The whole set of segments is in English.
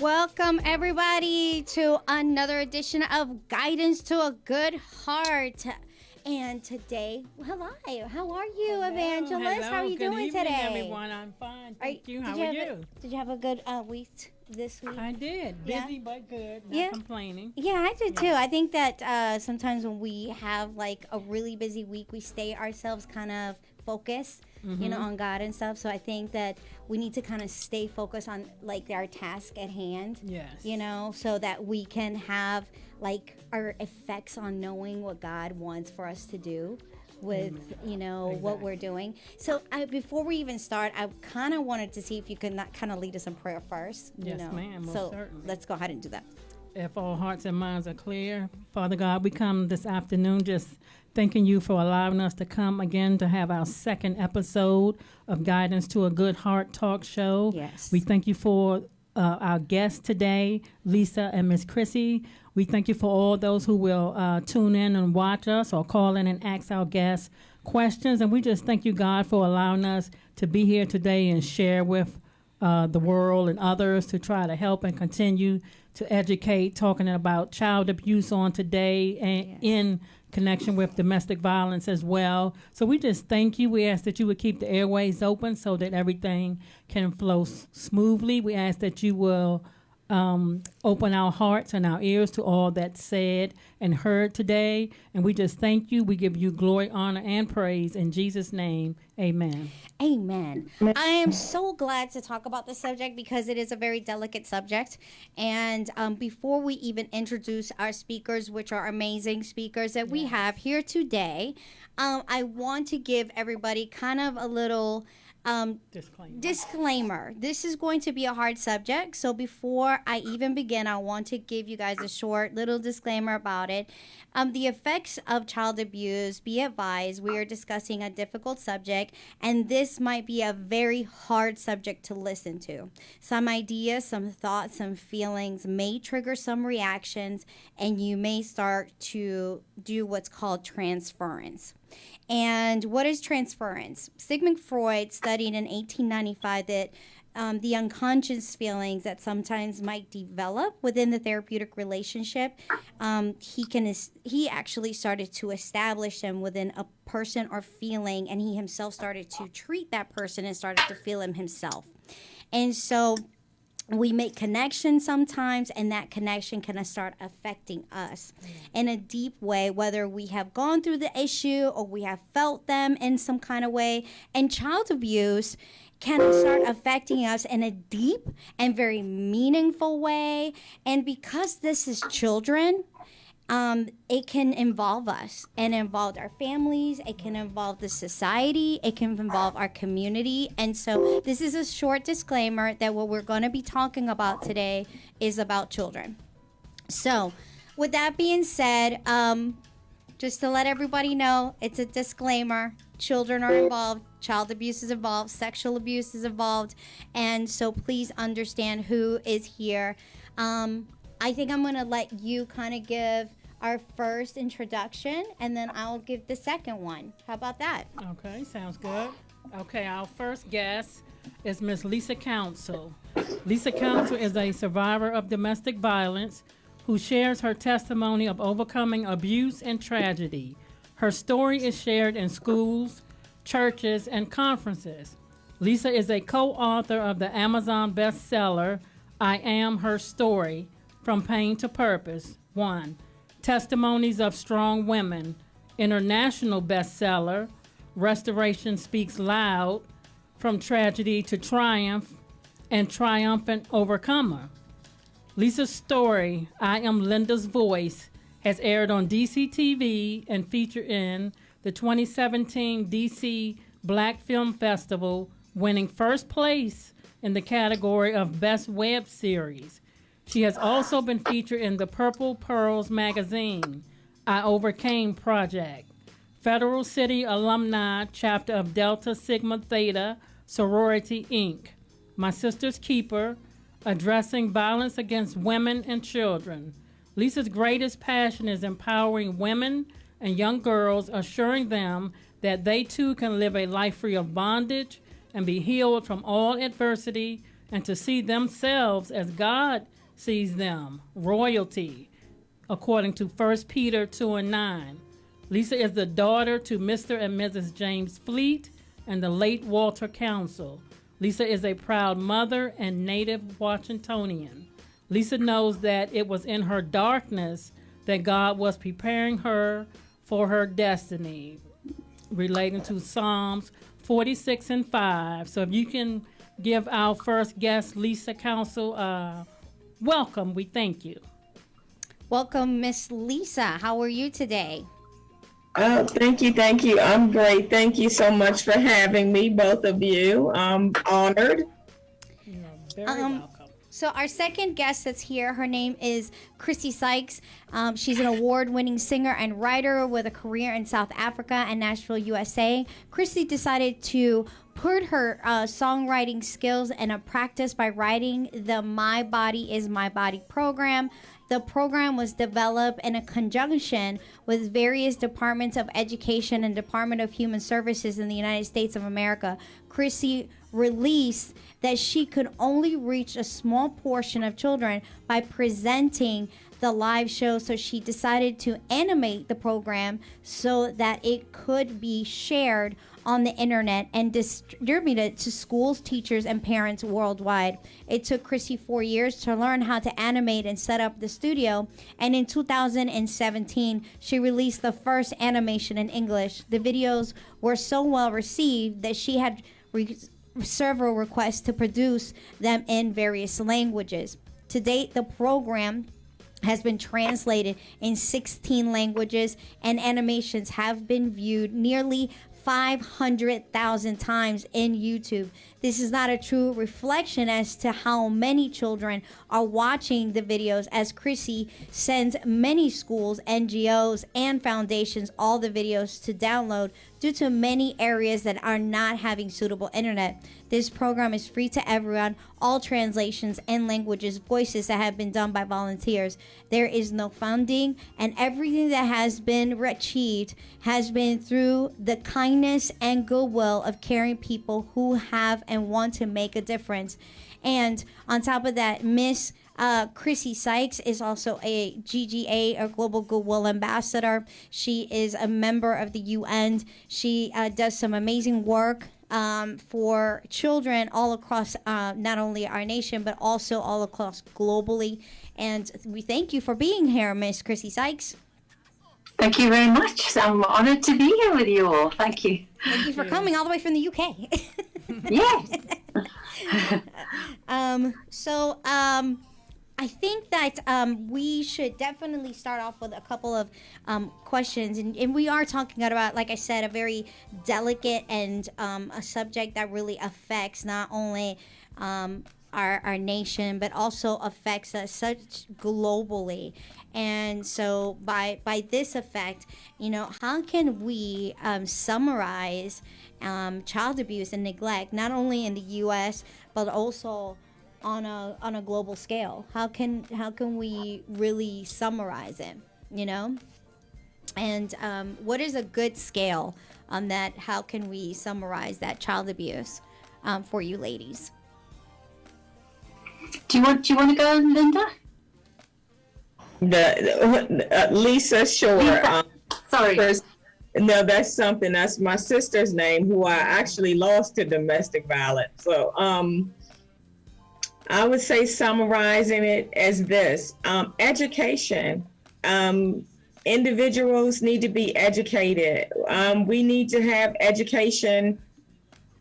Welcome, everybody, to another edition of Guidance to a Good Heart. And today, hi, how are you, Evangelist? Hello. How are you Good doing evening, today? everyone. I'm fine. Thank you. How are you? Did you have a good week this week? I did. Yeah. Busy but good. Not complaining. Yeah, I did too. I think that sometimes when we have like a really busy week, we stay ourselves kind of focused, on God and stuff. So I think that we need to kind of stay focused on like our task at hand. Yes. So that we can have like our effects on knowing what God wants for us to do with what we're doing. So before we even start, I kind of wanted to see if you could not kind of lead us in prayer first. Yes, ma'am. Most so certainly. let's go ahead and do that. If all hearts and minds are clear, Father God, we come this afternoon just thanking you for allowing us to come again to have our second episode of Guidance to a Good Heart talk show. Yes. We thank you for our guests today, Lisa and Miss Chrissy. We thank you for all those who will tune in and watch us or call in and ask our guests questions. And we just thank you, God, for allowing us to be here today and share with the world and others to try to help and continue to educate, talking about child abuse on today and in connection with domestic violence as well. So we just thank you. We ask that you would keep the airways open so that everything can flow smoothly. We ask that you will open our hearts and our ears to all that's said and heard today. And we just thank you. We give you glory, honor, and praise. In Jesus' name, amen. Amen. I am so glad to talk about this subject because it is a very delicate subject. And before we even introduce our speakers, which are amazing speakers that we have here today, I want to give everybody kind of a little disclaimer. This is going to be a hard subject. So before I even begin, I want to give you guys a short little disclaimer about it. The effects of child abuse, be advised, we are discussing a difficult subject, and this might be a very hard subject to listen to. Some ideas, some thoughts, some feelings may trigger some reactions, and you may start to do what's called transference. And what is transference? Sigmund Freud studied in 1895 that the unconscious feelings that sometimes might develop within the therapeutic relationship, he actually started to establish them within a person or feeling, and he himself started to treat that person and started to feel him himself. And so we make connections sometimes, and that connection can start affecting us in a deep way, whether we have gone through the issue or we have felt them in some kind of way. And child abuse can start affecting us in a deep and very meaningful way. And because this is children, it can involve us and involve our families. It can involve the society. It can involve our community. And so this is a short disclaimer that what we're going to be talking about today is about children. So with that being said, just to let everybody know, it's a disclaimer. Children are involved. Child abuse is involved. Sexual abuse is involved. And so please understand who is here. I think I'm going to let you kind of give our first introduction, and then I'll give the second one. How about that? Okay, sounds good. Okay, our first guest is Miss Lisa Council. Lisa Council is a survivor of domestic violence who shares her testimony of overcoming abuse and tragedy. Her story is shared in schools, churches, and conferences. Lisa is a co-author of the Amazon bestseller, I Am Her Story, From Pain to Purpose, 1. Testimonies of Strong Women, international bestseller, Restoration Speaks Loud, From Tragedy to Triumph, and Triumphant Overcomer. Lisa's story, I Am Linda's Voice, has aired on DC-TV and featured in the 2017 DC Black Film Festival, winning first place in the category of Best Web Series. She has also been featured in the Purple Pearls magazine, I Overcame Project, Federal City Alumni Chapter of Delta Sigma Theta Sorority, Inc., My Sister's Keeper, Addressing Violence Against Women and Children. Lisa's greatest passion is empowering women and young girls, assuring them that they too can live a life free of bondage and be healed from all adversity and to see themselves as God sees them, royalty, according to 1 Peter 2:9. Lisa is the daughter to Mr. and Mrs. James Fleet and the late Walter Council. Lisa is a proud mother and native Washingtonian. Lisa knows that it was in her darkness that God was preparing her for her destiny, relating to Psalms 46:5. So if you can give our first guest, Lisa Council, welcome. We thank you. Welcome, Miss Lisa. How are you today? Oh, thank you. I'm great. Thank you so much for having me, both of you. I'm honored. You're very welcome. So our second guest that's here, her name is Chrissy Sykes. She's an award-winning singer and writer with a career in South Africa and Nashville, USA. Chrissy decided to put her songwriting skills in a practice by writing the My Body is My Body program. The program was developed in a conjunction with various departments of education and Department of Human Services in the United States of America. Chrissy released that she could only reach a small portion of children by presenting the live show, so she decided to animate the program so that it could be shared on the internet and distributed to schools, teachers, and parents worldwide. It took Chrissy 4 years to learn how to animate and set up the studio, and in 2017, she released the first animation in English. The videos were so well received that she had several requests to produce them in various languages. To date, the program has been translated in 16 languages, and animations have been viewed nearly 500,000 times in YouTube. This is not a true reflection as to how many children are watching the videos, as Chrissy sends many schools, NGOs, and foundations all the videos to download due to many areas that are not having suitable internet. This program is free to everyone, all translations and languages, voices that have been done by volunteers. There is no funding, and everything that has been achieved has been through the kindness and goodwill of caring people who have and want to make a difference. And on top of that, Miss Chrissy Sykes is also a GGA, or Global Goodwill Ambassador. She is a member of the UN. She does some amazing work for children all across not only our nation, but also all across globally. And we thank you for being here, Miss Chrissy Sykes. Thank you very much. I'm honored to be here with you all. Thank you. Thank you for coming all the way from the UK. Yes. I think that we should definitely start off with a couple of questions. And we are talking about, like I said, a very delicate and a subject that really affects not only our nation, but also affects us such globally. And so by this effect, how can we summarize child abuse and neglect, not only in the U.S., but also on a global scale? How can we really summarize it, And what is a good scale on that? How can we summarize that child abuse for you ladies? Do you want to go, Linda? Lisa, sure. Lisa. Sorry. No, that's my sister's name, who I actually lost to domestic violence. So I would say, summarizing it as this: education. Individuals need to be educated. We need to have education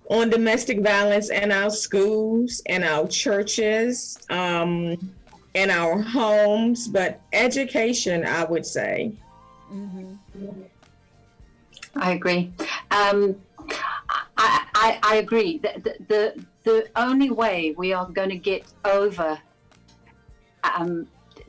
on domestic violence in our schools, in our churches, in our homes. But education, I would say. Mm-hmm. I agree. I agree. The only way we are going to get over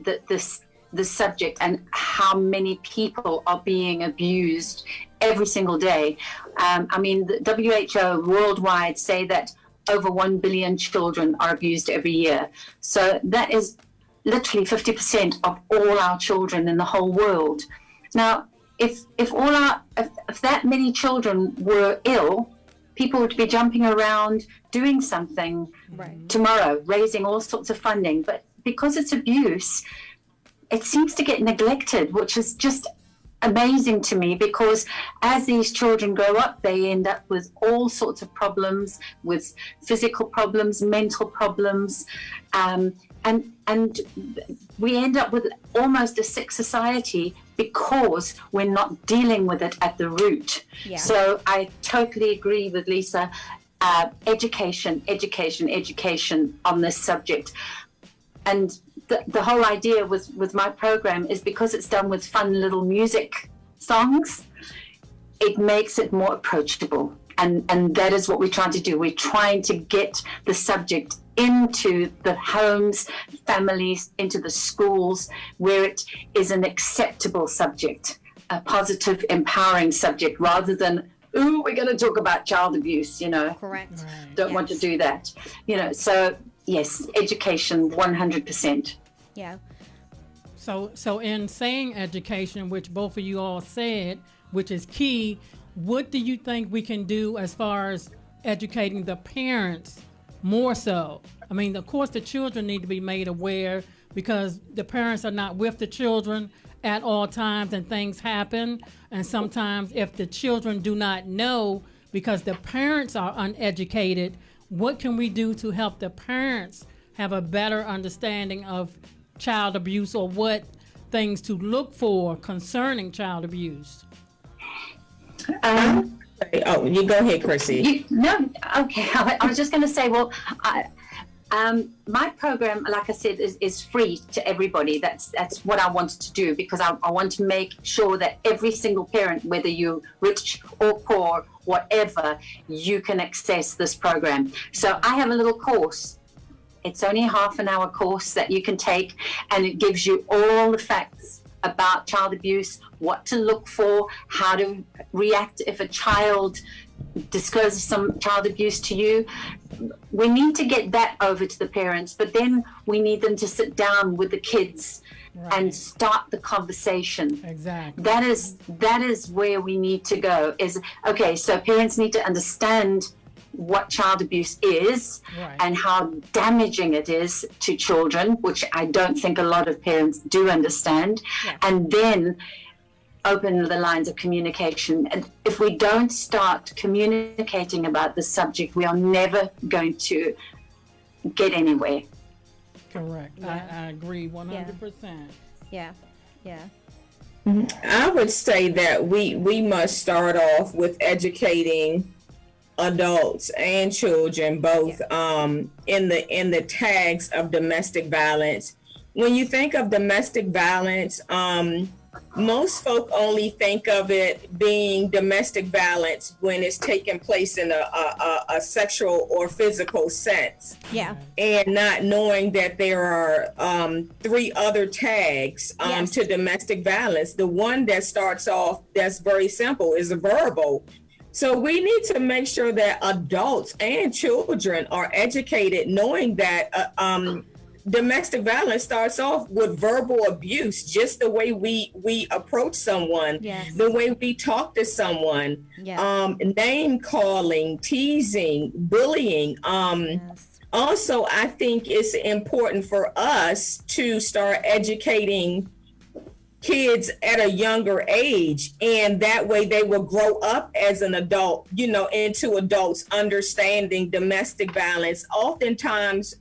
the subject and how many people are being abused every single day. The WHO worldwide say that over 1 billion children are abused every year. So that is literally 50% of all our children in the whole world. Now, if that many children were ill, people would be jumping around doing something tomorrow, raising all sorts of funding. But because it's abuse, it seems to get neglected, which is just amazing to me, because as these children grow up, they end up with all sorts of problems, with physical problems, mental problems, and we end up with almost a sick society because we're not dealing with it at the root. Yeah. So I totally agree with Lisa. Education on this subject. And the whole idea with my program is because it's done with fun little music songs, it makes it more approachable. And that is what we're trying to do. We're trying to get the subject into the homes, families, into the schools, where it is an acceptable subject, a positive, empowering subject, rather than, ooh, we're going to talk about child abuse, Correct. Don't want to do that. So yes, education, 100%. Yeah. So in saying education, which both of you all said, which is key, what do you think we can do as far as educating the parents more so? I mean, of course, the children need to be made aware, because the parents are not with the children at all times and things happen. And sometimes if the children do not know because the parents are uneducated, what can we do to help the parents have a better understanding of child abuse, or what things to look for concerning child abuse? Oh, you go ahead, Chrissy. Okay. I was just going to say, well, my program, like I said, is free to everybody. That's what I wanted to do, because I want to make sure that every single parent, whether you're rich or poor, whatever, you can access this program. So I have a little course. It's only a half-an-hour course that you can take, and it gives you all the facts about child abuse, what to look for, how to react if a child discloses some child abuse to you. We need to get that over to the parents, but then we need them to sit down with the kids and start the conversation. Exactly. That is where we need to go. Is okay. So parents need to understand what child abuse is and how damaging it is to children, which I don't think a lot of parents do understand, and then open the lines of communication. And if we don't start communicating about the subject, we are never going to get anywhere. Correct. I agree 100%. Yeah. I would say that we must start off with educating adults and children, both in the tags of domestic violence. When you think of domestic violence, most folk only think of it being domestic violence when it's taking place in a sexual or physical sense. Yeah. And not knowing that there are 3 other tags to domestic violence. The one that starts off, that's very simple, is verbal. So we need to make sure that adults and children are educated, knowing that domestic violence starts off with verbal abuse, just the way we approach someone, the way we talk to someone, name calling, teasing, bullying. Also, I think it's important for us to start educating kids at a younger age, and that way they will grow up as an adult, into adults understanding domestic violence. Oftentimes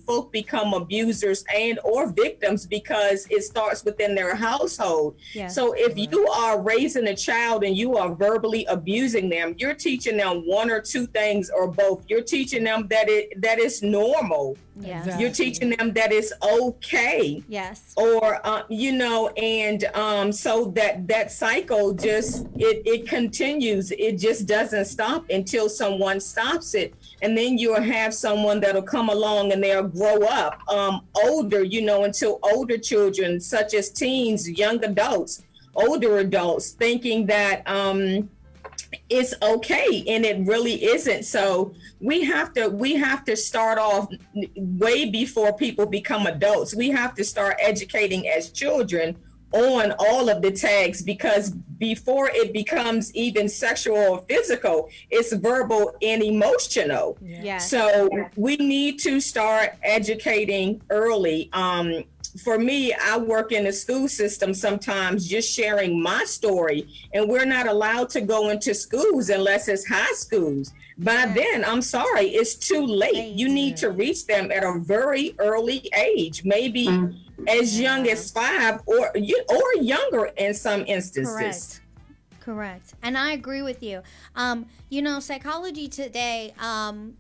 folk become abusers and or victims because it starts within their household. So if you are raising a child and you are verbally abusing them, you're teaching them one or two things, or both. You're teaching them that it's normal. Yes. You're teaching them that it's okay. Yes. Or and so that cycle just it continues. It just doesn't stop until someone stops it, and then you'll have someone that'll come along and they'll grow up older, until older children, such as teens, young adults, older adults, thinking that it's okay, and it really isn't. So we have to start off way before people become adults. We have to start educating as children on all of the tags, because before it becomes even sexual or physical, it's verbal and emotional. Yes. So we need to start educating early. For me, I work in the school system sometimes, just sharing my story, and we're not allowed to go into schools unless it's high schools. By then, I'm sorry, it's too late. You need to reach them at a very early age, maybe as young as 5 or younger in some instances. Correct. And I agree with you. Psychology Today,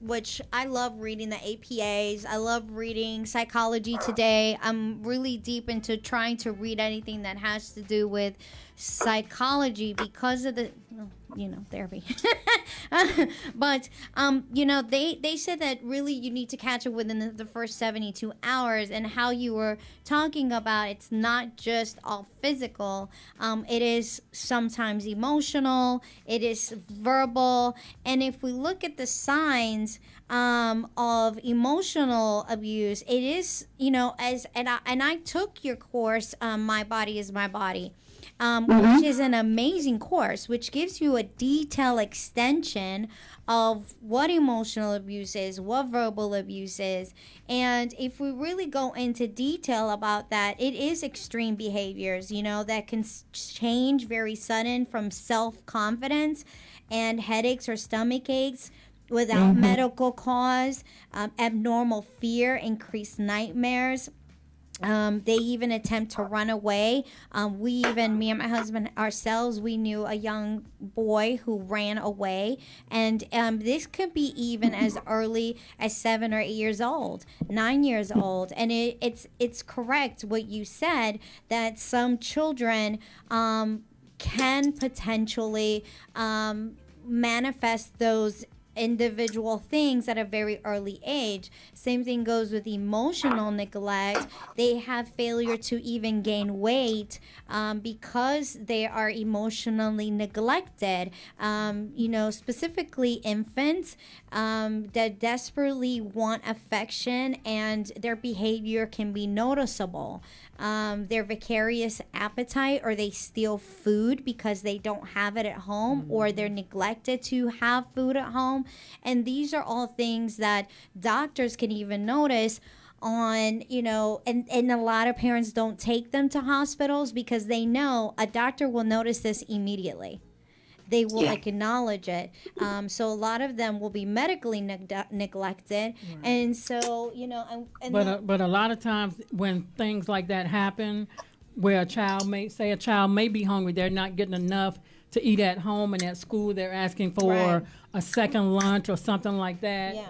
which I love reading the APAs. I love reading Psychology Today. I'm really deep into trying to read anything that has to do with psychology because of the therapy. But they said that really you need to catch it within the first 72 hours, and how you were talking about, it's not just all physical. It is sometimes emotional, it is verbal. And if we look at the signs of emotional abuse, it is, I took your course, My Body is My Body, which is an amazing course, which gives you a detailed extension of what emotional abuse is, what verbal abuse is. And if we really go into detail about that, it is extreme behaviors, that can change very sudden, from self-confidence and headaches or stomach aches without medical cause, abnormal fear, increased nightmares. They even attempt to run away. Me and my husband ourselves, we knew a young boy who ran away. And this could be even as early as 7 or 8 years old, 9 years old. And it's correct what you said, that some children can potentially manifest those individual things at a very early age. Same thing goes with emotional neglect. They have failure to even gain weight because they are emotionally neglected. Specifically infants that desperately want affection, and their behavior can be noticeable. Their vicarious appetite, or they steal food because they don't have it at home, or they're neglected to have food at home. And these are all things that doctors can even notice on, and a lot of parents don't take them to hospitals because they know a doctor will notice this immediately. They will acknowledge it. So a lot of them will be medically neglected. Right. And so, but a lot of times when things like that happen, where a child may be hungry, they're not getting enough to eat at home, and at school they're asking for a second lunch or something like that. Yeah.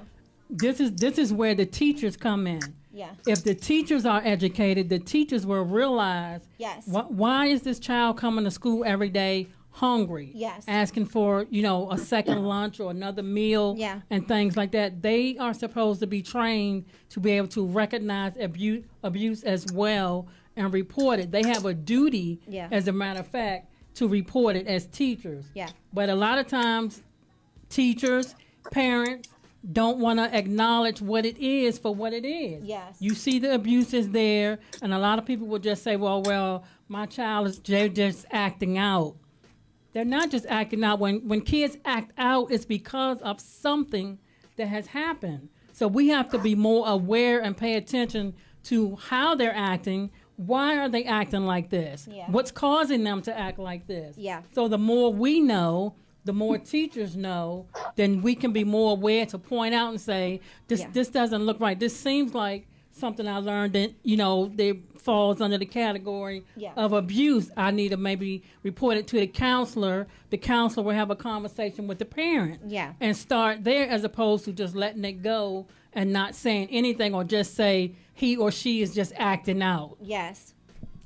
This is where the teachers come in. Yeah. If the teachers are educated, the teachers will realize, why is this child coming to school every day hungry? Yes. Asking for, a second lunch or another meal, and things like that. They are supposed to be trained to be able to recognize abuse as well and report it. They have a duty, as a matter of fact, to report it as teachers. Yeah. But a lot of times, teachers, parents don't want to acknowledge what it is for what it is. Yes. You see the abuse is there, and a lot of people will just say, well, my child is just acting out. They're not just acting out. When kids act out, it's because of something that has happened. So we have to be more aware and pay attention to how they're acting. Why are they acting like this? Yeah. What's causing them to act like this? Yeah. So the more we know, the more teachers know, then we can be more aware to point out and say, this doesn't look right. This seems like something I learned that, they falls under the category of abuse. I need to maybe report it to the counselor. The counselor will have a conversation with the parent and start there, as opposed to just letting it go and not saying anything, or just say he or she is just acting out. Yes.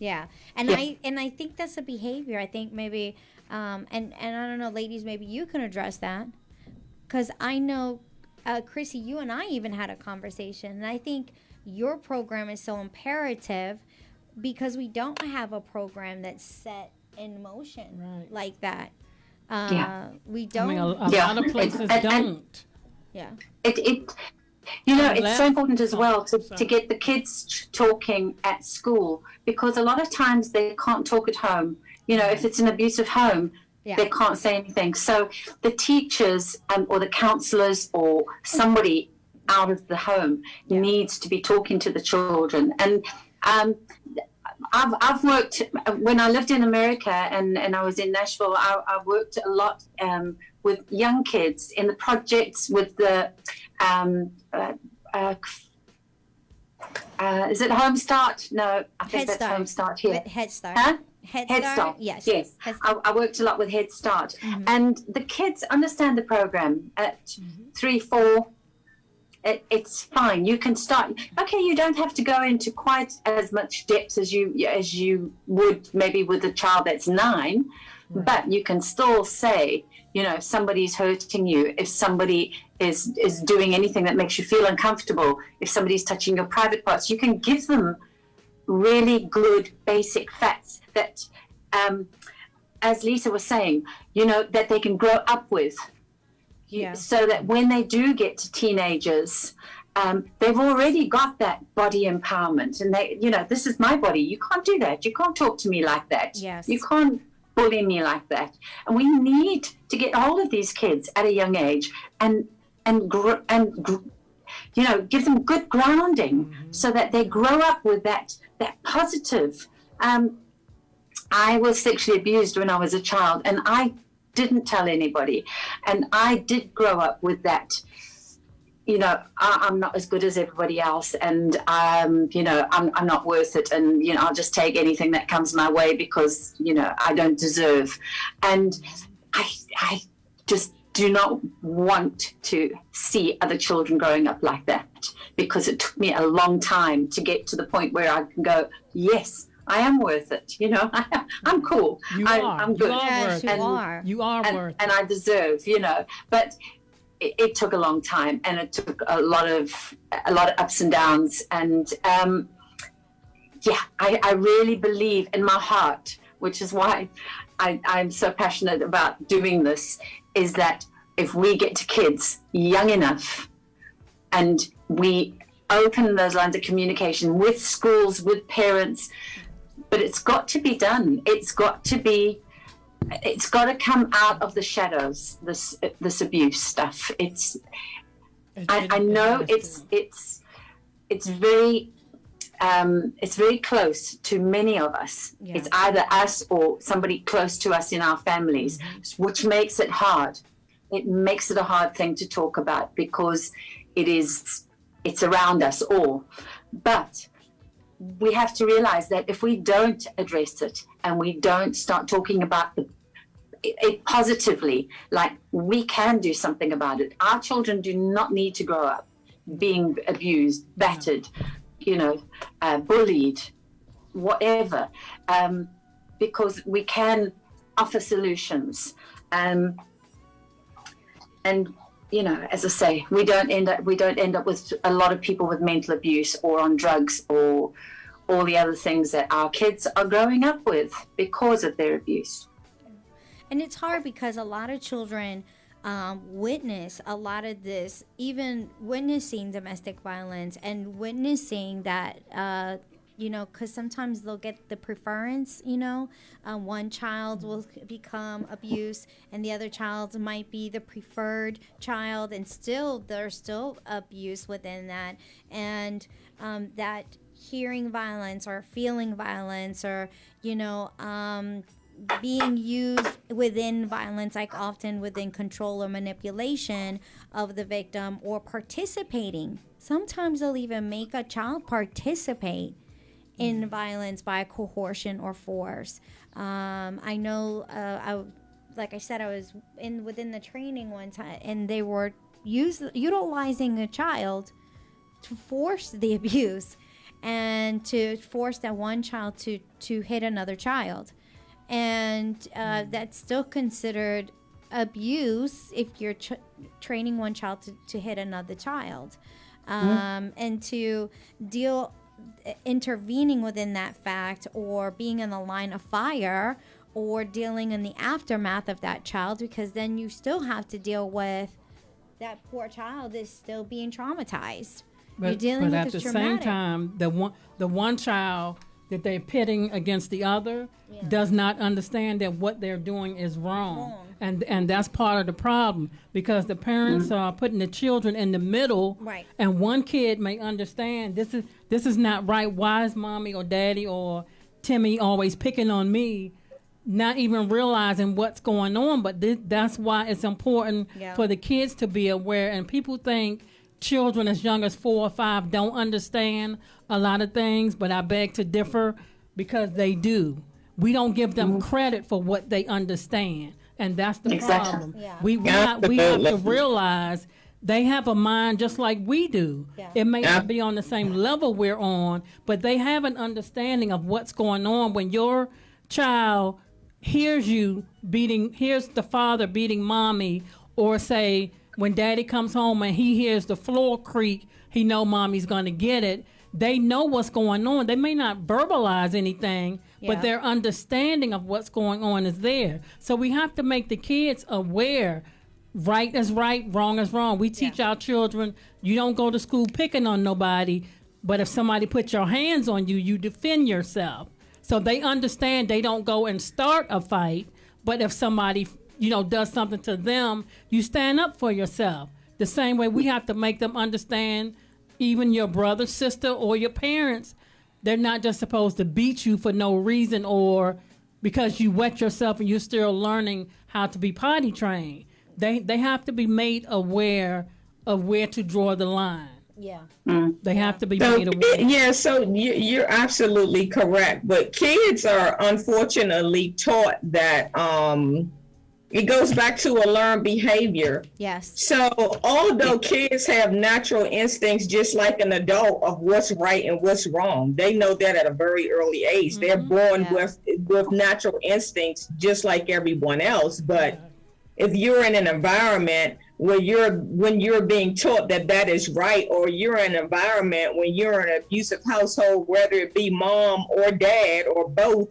Yeah. And I think that's a behavior. I think maybe and I don't know, ladies, maybe you can address that, because I know Chrissy, you and I even had a conversation, and I think your program is so imperative because we don't have a program that's set in motion like that. We don't. A lot of places don't. Yeah. You know, On it's left- so important as well to sorry. get the kids talking at school, because a lot of times they can't talk at home. You know, if it's an abusive home, Yeah. they can't say anything. So the teachers or the counselors or somebody out of the home Yeah. needs to be talking to the children. And I've worked, when I lived in America and I was in Nashville, I worked a lot with young kids in the projects with the is it Home Start? No, I think Head that's Start. Home Start here. With Head Start. Huh? Head Head Start. Start. Yes. Yes. Head Start. I worked a lot with Head Start. And the kids understand the program at 3, 4. It's fine. You can start. Okay, you don't have to go into quite as much depth as you would maybe with a child that's 9, but you can still say, you know, if somebody's hurting you, if somebody is doing anything that makes you feel uncomfortable, if somebody's touching your private parts, you can give them really good basic facts that, as Lisa was saying, you know, that they can grow up with. Yeah. So that when they do get to teenagers, they've already got that body empowerment, and they, you know, this is my body. You can't do that. You can't talk to me like that. Yes. You can't bully me like that. And we need to get hold of these kids at a young age and you know, give them good grounding so that they grow up with that positive. I was sexually abused when I was a child, and I didn't tell anybody, and I did grow up with that, you know, I'm not as good as everybody else, and you know, I'm not worth it, and you know, I'll just take anything that comes my way because, you know, I don't deserve. And I just do not want to see other children growing up like that, because it took me a long time to get to the point where I can go, yes, I am worth it. You know, I'm cool. I'm good. You are Yes, worth you it. are. You are and, worth and it. I deserve, you know, but it took a long time, and it took a lot of ups and downs. And yeah, I really believe in my heart, which is why I'm so passionate about doing this, is that if we get to kids young enough and we open those lines of communication with schools, with parents, but it's got to be done. It's got to come out of the shadows, this abuse stuff. I know it's very close to many of us. Yeah. It's either us or somebody close to us in our families, which makes it hard. It makes it a hard thing to talk about because it's around us all. But we have to realize that if we don't address it and we don't start talking about it positively, like we can do something about it. Our children do not need to grow up being abused, battered, you know, bullied, whatever, because we can offer solutions. And you know, as I say, we don't end up with a lot of people with mental abuse or on drugs or all the other things that our kids are growing up with because of their abuse. And it's hard because a lot of children witness a lot of this, even witnessing domestic violence and witnessing that, you know, because sometimes they'll get the preference, you know, one child will become abused and the other child might be the preferred child, and still there's still abuse within that. And that hearing violence or feeling violence or, you know, being used within violence, like often within control or manipulation of the victim, or participating. Sometimes they'll even make a child participate in violence by coercion or force. I know, like I said, I was within the training one time, and they were utilizing a child to force the abuse and to force that one child to hit another child. And that's still considered abuse if you're training one child to hit another child. And to intervening within that fact, or being in the line of fire, or dealing in the aftermath of that child, because then you still have to deal with that poor child is still being traumatized. But, You're dealing with at this the same traumatic. time, the one child that they're pitting against the other does not understand that what they're doing is wrong. And that's part of the problem, because the parents are putting the children in the middle. Right. And one kid may understand this is not right. Why is mommy or daddy or Timmy always picking on me? Not even realizing what's going on. But that's why it's important for the kids to be aware. And people think children as young as 4 or 5 don't understand a lot of things, but I beg to differ, because they do. We don't give them credit for what they understand, and that's the problem. Yeah. We have to realize they have a mind just like we do. Yeah. It may not be on the same level we're on, but they have an understanding of what's going on. When your child hears the father beating mommy, or say when daddy comes home and he hears the floor creak, he know mommy's going to get it. They know what's going on. They may not verbalize anything, but their understanding of what's going on is there. So we have to make the kids aware. Right is right, wrong is wrong. We teach our children, you don't go to school picking on nobody, but if somebody puts your hands on you, you defend yourself. So they understand they don't go and start a fight, but if somebody, does something to them, you stand up for yourself. The same way we have to make them understand, even your brother, sister, or your parents, they're not just supposed to beat you for no reason, or because you wet yourself and you're still learning how to be potty trained. They have to be made aware of where to draw the line. Yeah. They have to be So, made aware. you're absolutely correct. But kids are unfortunately taught that it goes back to a learned behavior. Yes. So although kids have natural instincts just like an adult of what's right and what's wrong, they know that at a very early age. They're born with natural instincts just like everyone else. But if you're in an environment where when you're being taught that is right, or you're in an environment when you're in an abusive household, whether it be mom or dad or both,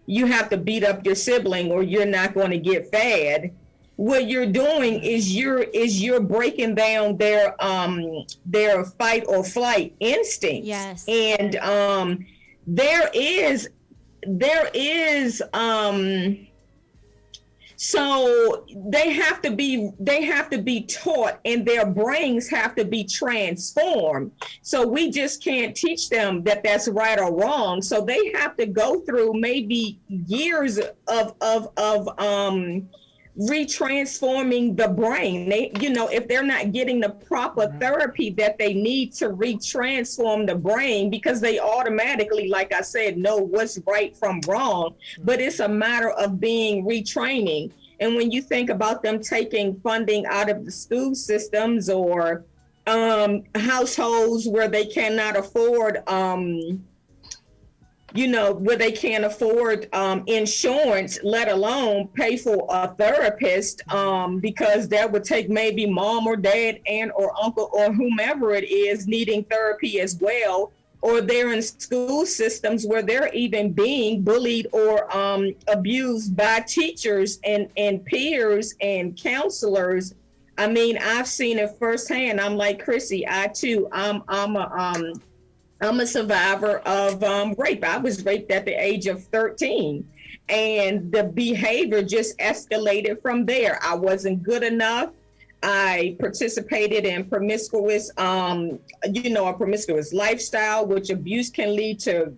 you have to beat up your sibling or you're not going to get fed. What you're doing is you're breaking down their fight or flight instinct. Yes. And there is so they have to be taught, and their brains have to be transformed. So we just can't teach them that that's right or wrong. So they have to go through maybe years of retransforming the brain. They, if they're not getting the proper therapy that they need to retransform the brain, because they automatically, like I said, know what's right from wrong, but it's a matter of being retraining. And when you think about them taking funding out of the school systems, or households where they cannot afford where they can't afford insurance, let alone pay for a therapist, because that would take maybe mom or dad, aunt or uncle, or whomever it is needing therapy as well. Or they're in school systems where they're even being bullied or abused by teachers and peers and counselors. I mean, I've seen it firsthand. I'm like Chrissy, I'm a survivor of rape. I was raped at the age of 13, and the behavior just escalated from there. I wasn't good enough. I participated in promiscuous, a promiscuous lifestyle, which abuse can lead to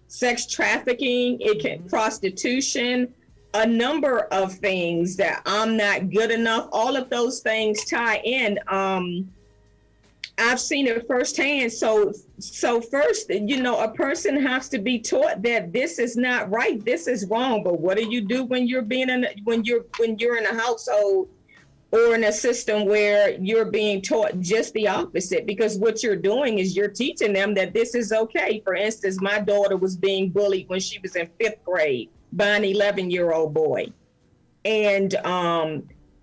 sex trafficking. It can prostitution, a number of things that I'm not good enough. All of those things tie in. I've seen it firsthand. So first, a person has to be taught that this is not right, this is wrong. But what do you do when you're when you're in a household or in a system where you're being taught just the opposite? Because what you're doing is you're teaching them that this is okay. For instance, my daughter was being bullied when she was in 5th grade by an 11-year-old boy. And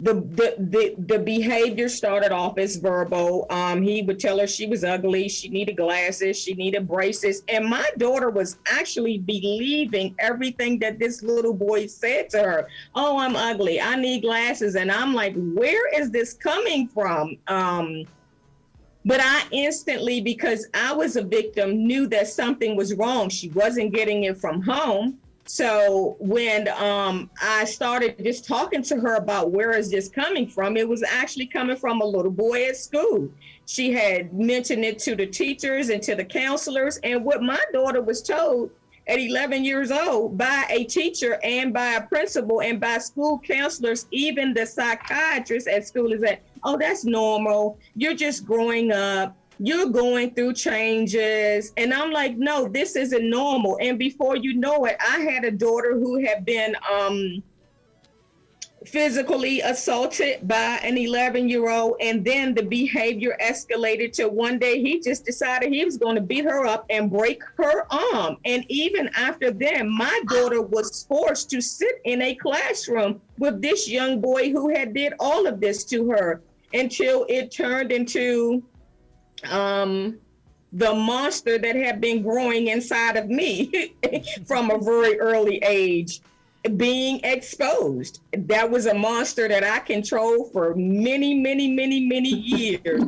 the behavior started off as verbal. He would tell her she was ugly, she needed glasses, she needed braces, and my daughter was actually believing everything that this little boy said to her. Oh, I'm ugly, I need glasses. And I'm like, where is this coming from? But I instantly, because I was a victim, knew that something was wrong. She wasn't getting it from home. So when I started just talking to her about where is this coming from, it was actually coming from a little boy at school. She had mentioned it to the teachers and to the counselors. And what my daughter was told at 11 years old by a teacher and by a principal and by school counselors, even the psychiatrist at school, is that, oh, that's normal. You're just growing up. You're going through changes. And I'm like, no, this isn't normal. And before you know it, I had a daughter who had been physically assaulted by an 11-year-old. And then the behavior escalated to one day he just decided he was going to beat her up and break her arm. And even after then, my daughter was forced to sit in a classroom with this young boy who had did all of this to her, until it turned into the monster that had been growing inside of me from a very early age being exposed. That was a monster that I controlled for many, many, many, many years.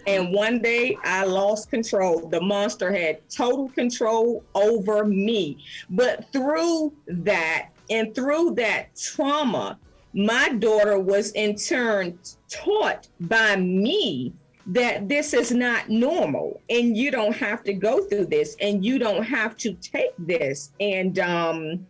And one day I lost control. The monster had total control over me. But through that and through that trauma, my daughter was in turn taught by me that this is not normal and you don't have to go through this and you don't have to take this. And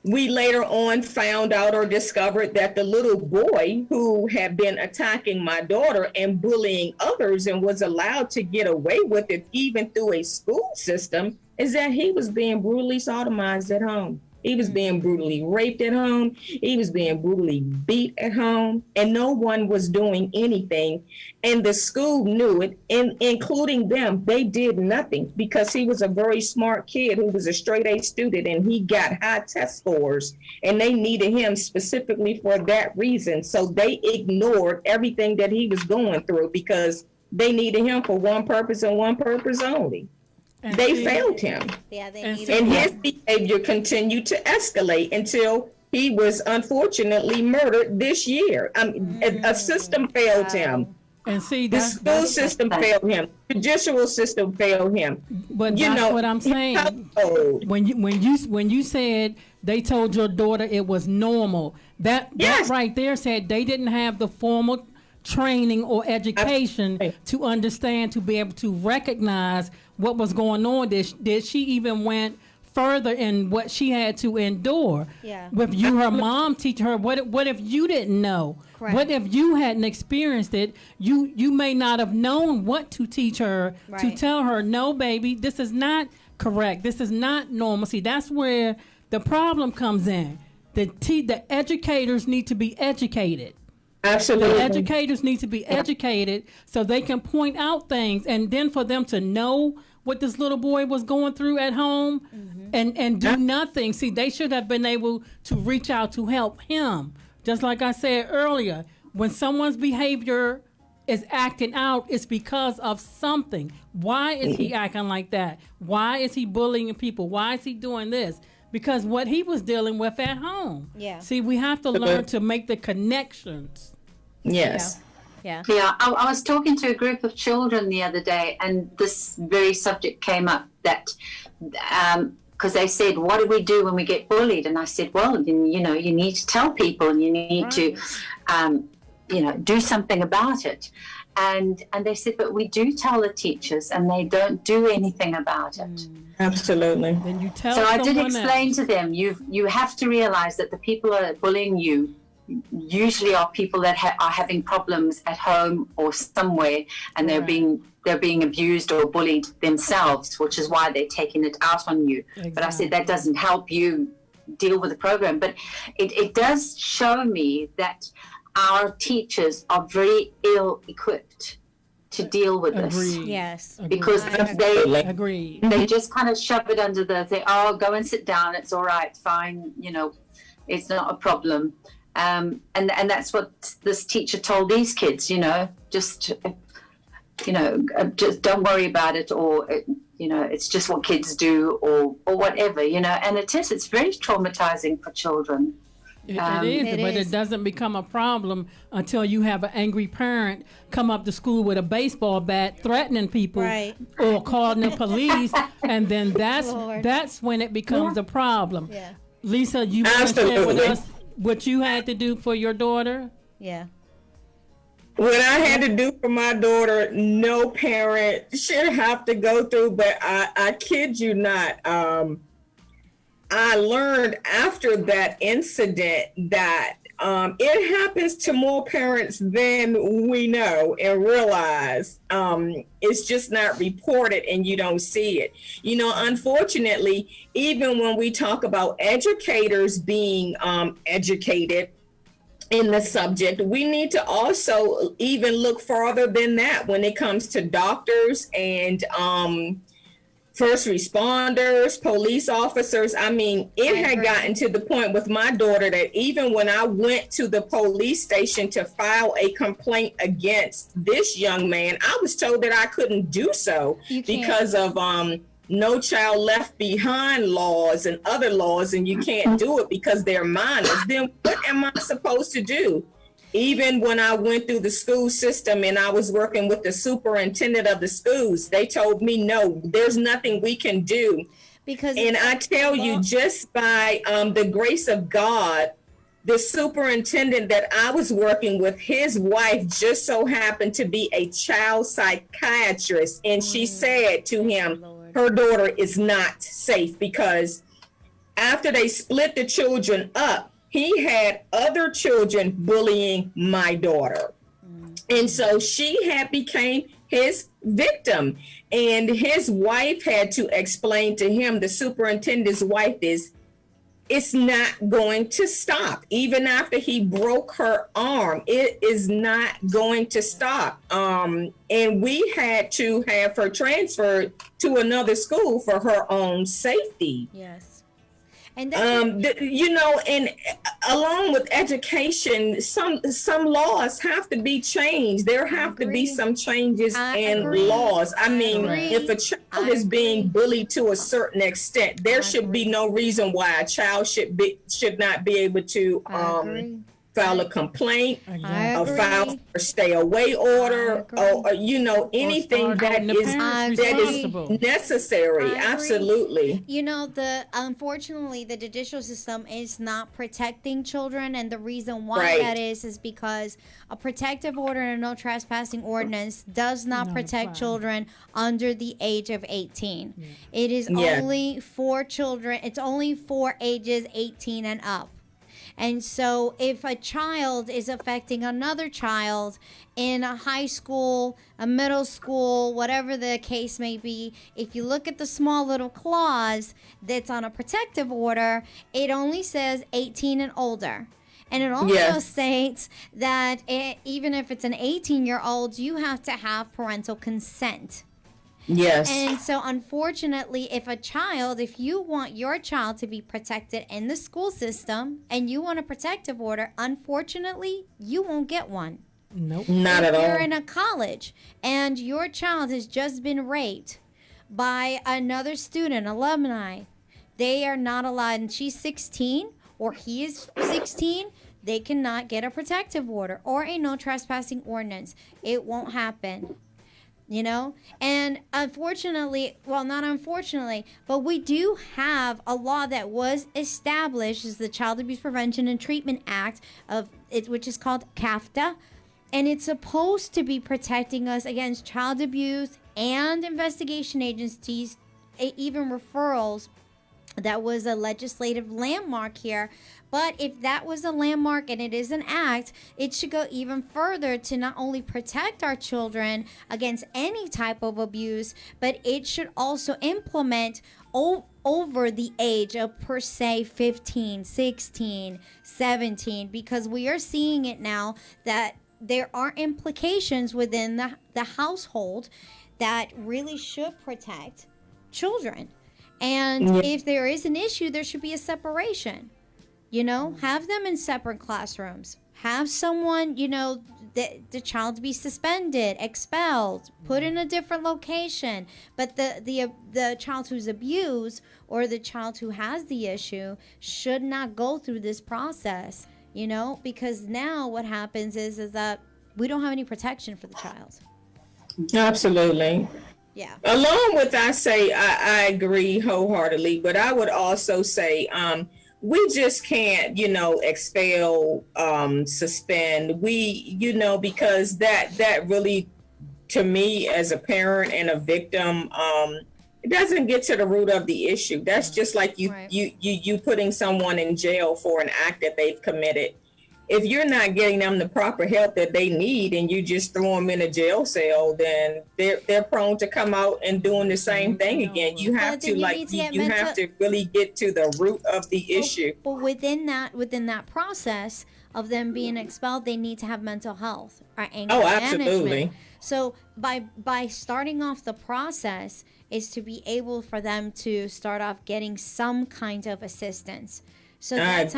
we later on found out or discovered that the little boy who had been attacking my daughter and bullying others and was allowed to get away with it even through a school system, is that he was being brutally sodomized at home. He was being brutally raped at home. He was being brutally beat at home, and no one was doing anything. And the school knew it, including them. They did nothing because he was a very smart kid who was a straight A student, and he got high test scores, and they needed him specifically for that reason. So they ignored everything that he was going through because they needed him for one purpose and one purpose only. And they failed him. Yeah, they And needed And his behavior continued to escalate until he was unfortunately murdered this year. A system failed him. And see, The that's, school system failed him. The judicial system failed him. but You that's know, what I'm his saying. household. When you said they told your daughter it was normal, that Yes. right there said they didn't have the formal training or education Absolutely. to understand, to be able to recognize what was going on. Did she even went further in what she had to endure? Yeah. With you, her mom teach her, what if you didn't know? Correct. What if you hadn't experienced it? You may not have known what to teach her, to Right. tell her, no, baby, this is not correct. This is not normal. See, that's where the problem comes in. The educators need to be educated. The Absolutely. educators need to be educated so they can point out things, and then for them to know what this little boy was going through at home and do nothing. See, they should have been able to reach out to help him. Just like I said earlier, when someone's behavior is acting out, it's because of something. Why is he acting like that? Why is he bullying people? Why is he doing this? Because what he was dealing with at home. Yeah. See, we have to learn to make the connections. Yes. Yeah. Yeah, I was talking to a group of children the other day, and this very subject came up, that because they said, what do we do when we get bullied? And I said, well, you know, you need to tell people, and you need to, you know, do something about it. And they said, but we do tell the teachers, and they don't do anything about it. Absolutely. Then you tell So I did someone explain else. to them, you have to realize that the people that are bullying you usually are people that are having problems at home or somewhere, and they're being abused or bullied themselves, which is why they're taking it out on you. But I said that doesn't help you deal with the program. But it does show me that our teachers are very ill equipped to deal with this. Agreed. Yes. Because Agreed. they just kind of shove it under the thing. Oh, go and sit down. It's all right. Fine. You know, it's not a problem. And that's what this teacher told these kids, just just don't worry about it, or it's just what kids do, or whatever, and it's very traumatizing for children. It is, but it doesn't become a problem until you have an angry parent come up to school with a baseball bat threatening people, Right. or calling the police, and then Lord. that's when it becomes a problem. Yeah. Lisa, you want to share with Absolutely. us what you had to do for your daughter? Yeah. What I had to do for my daughter, no parent should have to go through, but I kid you not. I learned after that incident that it happens to more parents than we know and realize. It's just not reported and you don't see it. Unfortunately, even when we talk about educators being educated in the subject, we need to also even look farther than that when it comes to doctors and first responders, police officers. I mean, it had gotten to the point with my daughter that even when I went to the police station to file a complaint against this young man, I was told that I couldn't do so You can't. because of No Child Left Behind laws and other laws, and you can't do it because they're minors. Then what am I supposed to do? Even when I went through the school system and I was working with the superintendent of the schools, they told me, no, there's nothing we can do. Because And I tell you, just by the grace of God, the superintendent that I was working with, his wife just so happened to be a child psychiatrist. And she said to him, Lord. her daughter is not safe, because after they split the children up, he had other children bullying my daughter. And so she had became his victim. And his wife had to explain to him, the superintendent's wife, it's not going to stop. Even after he broke her arm, it is not going to stop. And we had to have her transferred to another school for her own safety. Yes. And that's And along with education, some laws have to be changed. There have to be agree. some changes I in agree. laws. I mean, agree. if a child I is being agree. bullied to a certain extent, there should be no reason why a child should not be able to I agree. file a complaint, I or file agree. a stay away order, I or anything start that holding the is parents responsible. necessary. I agree. Absolutely. Unfortunately, the judicial system is not protecting children, and the reason why Right. that is because a protective order and a no trespassing ordinance does not No, protect fine. children under the age of 18. It is Yeah. only for children. It's only for ages 18 and up. And so if a child is affecting another child in a high school, a middle school, whatever the case may be, if you look at the small little clause that's on a protective order, it only says 18 and older. And it also Yes. states that even if it's an 18-year-old, you have to have parental consent. Yes. And so, unfortunately, if you want your child to be protected in the school system and you want a protective order, unfortunately, you won't get one. Nope. Not at If you're all. in a college and your child has just been raped by another student, alumni, they are not allowed, and she's 16 or he is 16, they cannot get a protective order or a no trespassing ordinance. It won't happen. And unfortunately, well, not unfortunately, but we do have a law that was established as the Child Abuse Prevention and Treatment Act which is called CAFTA, and it's supposed to be protecting us against child abuse and investigation agencies, even referrals. That was a legislative landmark here. But if that was a landmark and it is an act, it should go even further to not only protect our children against any type of abuse, but it should also implement over the age of per se 15, 16, 17, because we are seeing it now that there are implications within the household that really should protect children. And if there is an issue, there should be a separation. You know, have them in separate classrooms. Have someone, the child be suspended, expelled, put in a different location. But the child who's abused or the child who has the issue should not go through this process, because now what happens is that we don't have any protection for the child. Absolutely. Yeah. Along with, I agree wholeheartedly, but I would also say, we just can't, expel, suspend. Because that really, to me as a parent and a victim, it doesn't get to the root of the issue. That's just like you putting someone in jail for an act that they've committed. If you're not getting them the proper help that they need and you just throw them in a jail cell, then they're prone to come out and doing the same thing again. You have to have to really get to the root of the issue. But within that process of them being expelled, they need to have mental health or anger management. Absolutely. So by starting off the process is to be able for them to start off getting some kind of assistance. So that's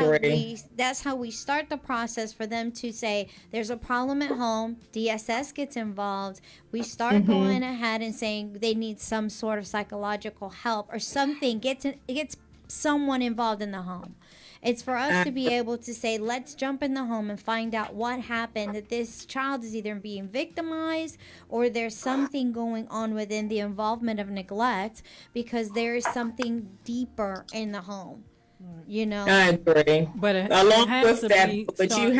how we start the process for them to say there's a problem at home. DSS gets involved. We start going ahead and saying they need some sort of psychological help or something. It gets someone involved in the home. It's for us to be able to say, let's jump in the home and find out what happened, that this child is either being victimized or there's something going on within the involvement of neglect because there is something deeper in the home. I agree. But along with that, but you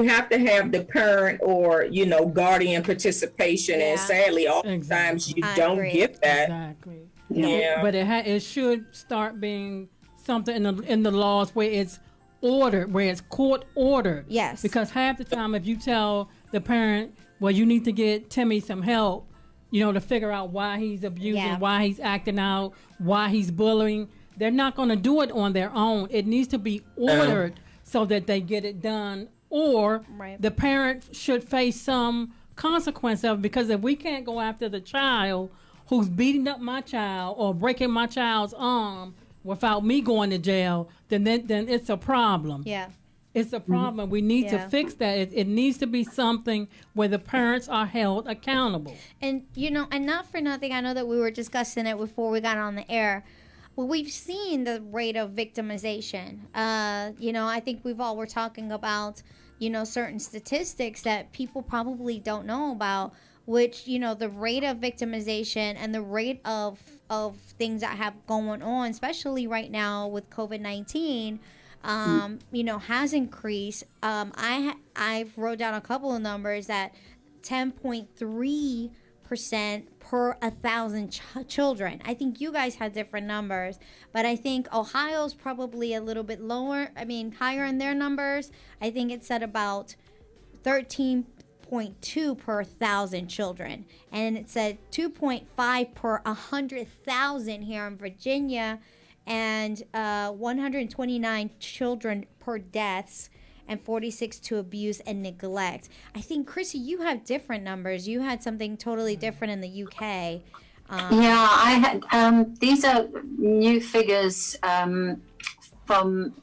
have to have the parent or guardian participation, and sadly, oftentimes you don't get that. Exactly. Yeah. But it should start being something in the laws where it's ordered, where it's court ordered. Yes. Because half the time, if you tell the parent, well, you need to get Timmy some help, to figure out why he's abusing, why he's acting out, why he's bullying. They're not going to do it on their own. It needs to be ordered so that they get it done. Or the parent should face some consequence of it, because if we can't go after the child who's beating up my child or breaking my child's arm without me going to jail, then it's a problem. Yeah. It's a problem. We need to fix that. It needs to be something where the parents are held accountable. And, and not for nothing, I know that we were discussing it before we got on the air. Well, we've seen the rate of victimization. I think we're talking about, certain statistics that people probably don't know about, which, the rate of victimization and the rate of things that have going on, especially right now with COVID-19, has increased. I've wrote down a couple of numbers that 10.3% per 1,000 children. I think you guys had different numbers, but I think Ohio's probably a little bit lower. Higher in their numbers. I think it's at about 13.2 per 1,000 children, and it said 2.5 per 100,000 here in Virginia, and 129 children per deaths, and 46 to abuse and neglect. I think, Chrissy, you have different numbers. You had something totally different in the UK. I had. These are new figures from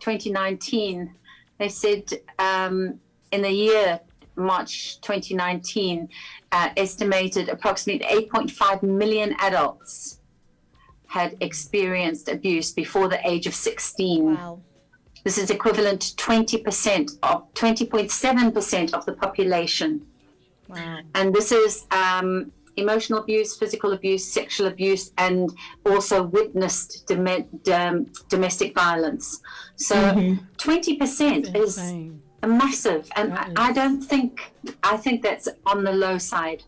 2019. They said in the year March 2019, estimated approximately 8.5 million adults had experienced abuse before the age of 16. Wow. This is equivalent to 20.7% of the population. Wow. And this is emotional abuse, physical abuse, sexual abuse, and also witnessed domestic violence. So 20% is massive. And I think that's on the low side.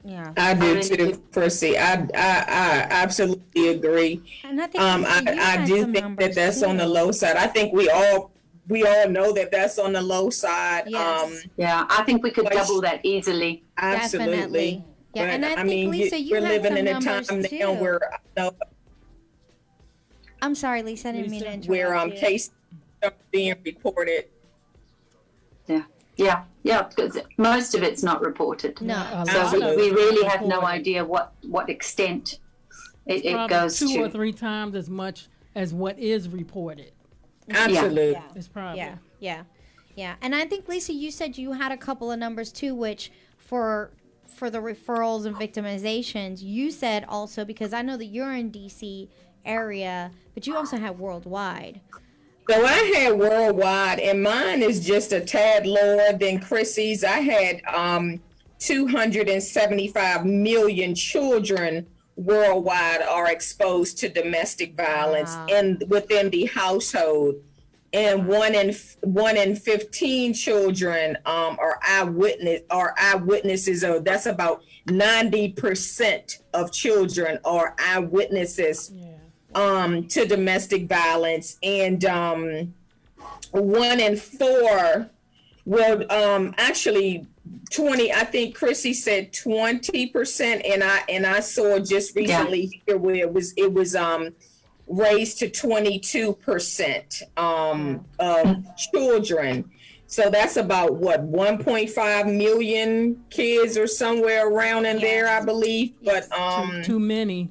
Yeah, I do too, Percy. I absolutely agree. And I think I do think that that's on the low side. I think we all know that that's on the low side. Yes. I think we could double that easily. Absolutely. Definitely. Yeah, But, and I think, Lisa, we're had living some in a numbers time too. now where I'm sorry, Lisa, I didn't mean to interrupt where you. cases are being reported. Yeah, because most of it's not reported. No. So we really have no idea what extent it goes two to. or three times as much as what is reported. Absolutely. Yeah. It's probably. Yeah. And I think, Lisa, you said you had a couple of numbers too, which for the referrals and victimizations, you said also, because I know that you're in DC area, but you also have worldwide. So I had worldwide, and mine is just a tad lower than Chrissy's. I had 275 million children worldwide are exposed to domestic violence within the household, and one in 15 children are eyewitnesses of. That's about 90% of children are eyewitnesses to domestic violence, and 1 in 4 actually 20. I think Chrissy said 20%, and I saw just recently here where it was raised to 22% of children. So that's about what, 1.5 million kids or somewhere around in there, I believe. Yes. But Too many.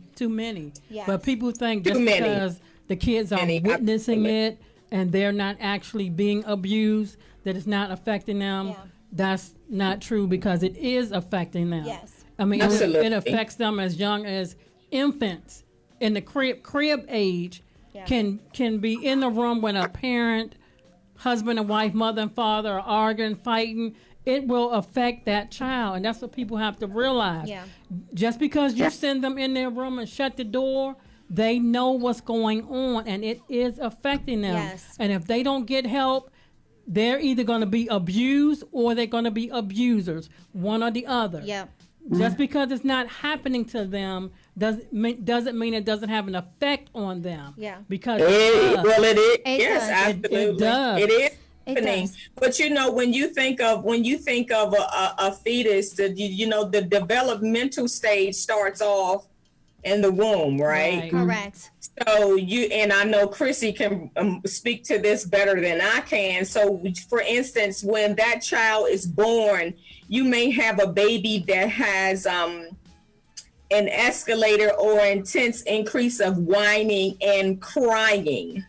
Yes. But people think just Too many. because the kids are Many, witnessing absolutely. it and they're not actually being abused, that it's not affecting them. Yeah. That's not true, because it is affecting them. Yes. I mean, Absolutely. it affects them as young as infants in the crib age. Yeah. Can be in the room when a parent, husband and wife, mother and father are arguing, fighting. It will affect that child, and that's what people have to realize. Yeah. Just because you send them in their room and shut the door, they know what's going on, and it is affecting them. Yes. And if they don't get help, they're either going to be abused or they're going to be abusers, one or the other. Yeah. Just because it's not happening to them doesn't mean it doesn't have an effect on them. Yeah. Because It is. It Yes, does. absolutely. It does. It is It happening. does. But when you think of a fetus, the developmental stage starts off in the womb, right? Correct. So and I know Chrissy can speak to this better than I can. So for instance, when that child is born, you may have a baby that has an escalator or intense increase of whining and crying,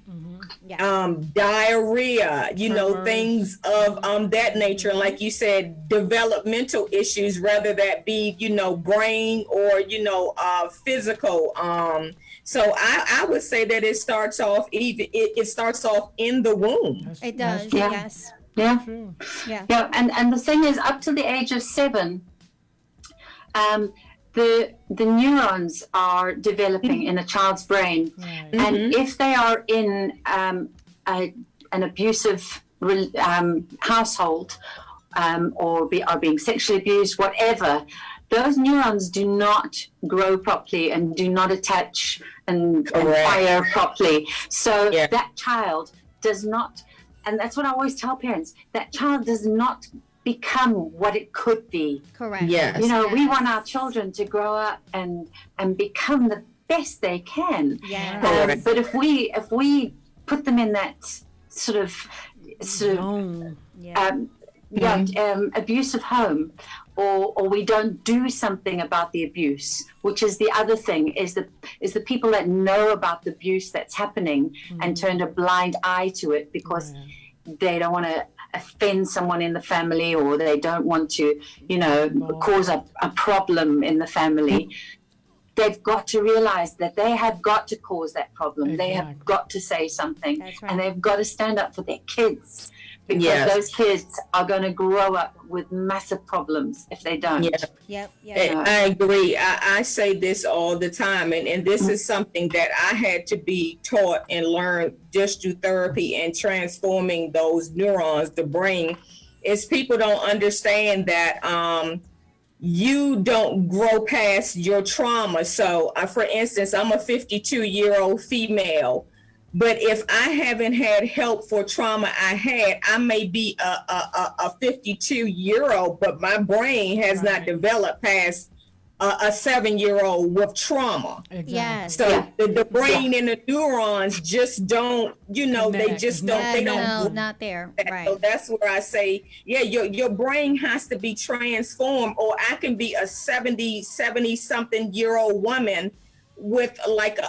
Yeah. diarrhea, Tremors. things of that nature. And like you said, developmental issues, whether that be, brain or, physical. So I would say that it starts off it starts off in the womb. It does. That's Yeah. Yes. Yeah. true. Yeah. Yeah, and the thing is, up to the age of 7, the neurons are developing in a child's brain, Right. and if they are in an abusive household, or are being sexually abused, whatever, those neurons do not grow properly and do not attach and Correct. fire properly. So Yeah. that child does not, and that's what I always tell parents, that child does not become what it could be. Correct. Yes. We want our children to grow up and become the best they can. Yeah. Correct. But if we put them in that sort of Zone. Yeah. abusive home, or we don't do something about the abuse, which is the other thing, is the people that know about the abuse that's happening and turned a blind eye to it because they don't want to offend someone in the family, or they don't want to, cause a problem in the family. They've got to realize that they have got to cause that problem. They have Exactly. got to say something, That's right. and they've got to stand up for their kids, because Yes. those kids are going to grow up with massive problems if they don't. Yeah. Yep. I agree. I say this all the time, and this is something that I had to be taught and learn just through therapy and transforming those neurons, the brain, is people don't understand that you don't grow past your trauma. So, for instance, I'm a 52-year-old female. But if I haven't had help for trauma I had, I may be a 52-year-old, but my brain has not developed past a 7-year-old with trauma. Exactly. Yes. So Yeah. the brain and the neurons just don't, they Connect. just don't, Yeah, they no, don't. not there. So Right. that's where I say, your brain has to be transformed, or I can be a 70 something year old woman with like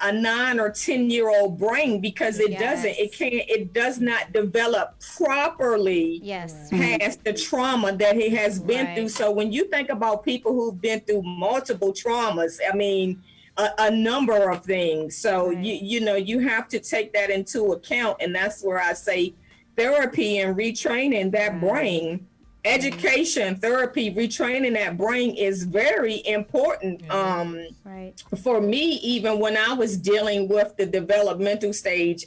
a 9 or 10 year old brain, because it doesn't, it does not develop properly Yes. past the trauma that he has been Right. through. So when you think about people who've been through multiple traumas, I mean, a number of things. So Right. you know, you have to take that into account, and that's where I say therapy and retraining that brain, education, therapy, retraining that brain is very important. Right. For me, even when I was dealing with the developmental stage,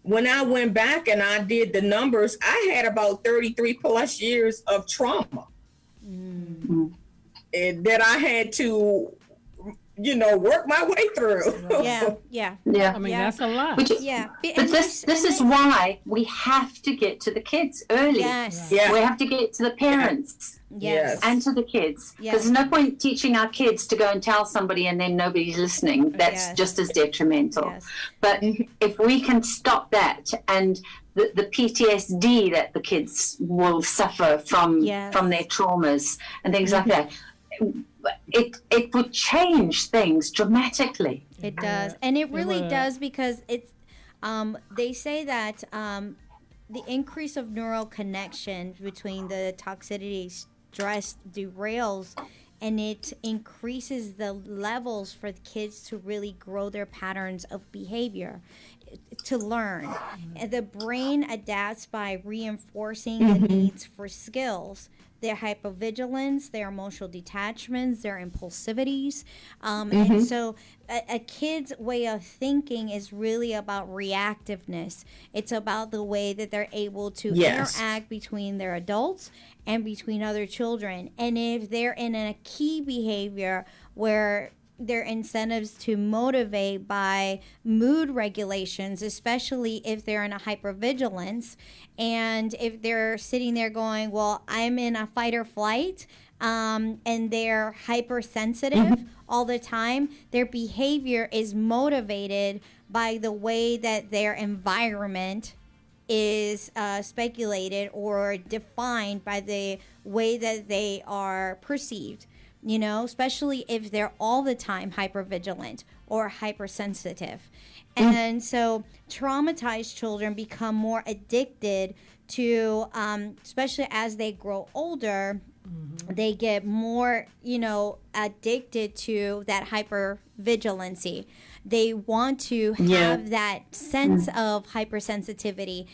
when I went back and I did the numbers, I had about 33 plus years of trauma that I had to, you know, work my way through. Yeah. Yeah. Yeah. I mean, Yeah. that's a lot. Which, Yeah. but this is why we have to get to the kids early. Yes. Yeah. We have to get to the parents Yes. and to the kids. Yes. Because there's no point teaching our kids to go and tell somebody and then nobody's listening. That's Yes. just as detrimental. Yes. But if we can stop that, and the PTSD that the kids will suffer from Yes. from their traumas and things like that, it would change things dramatically. It does, and it really would. does, because it's. They say that the increase of neural connection between the toxicity stress derails, and it increases the levels for the kids to really grow their patterns of behavior, to learn. And the brain adapts by reinforcing the needs for skills, their hypervigilance, their emotional detachments, their impulsivities. And so a kid's way of thinking is really about reactiveness. It's about the way that they're able to Yes. interact between their adults and between other children. And if they're in a key behavior where their incentives to motivate by mood regulations, especially if they're in a hypervigilance, and if they're sitting there going, well, I'm in a fight or flight, and they're hypersensitive all the time, their behavior is motivated by the way that their environment is speculated or defined by the way that they are perceived. You know, especially if they're all the time hypervigilant or hypersensitive. And so traumatized children become more addicted to, especially as they grow older, they get more, you know, addicted to that hypervigilancy. They want to have that sense of hypersensitivity.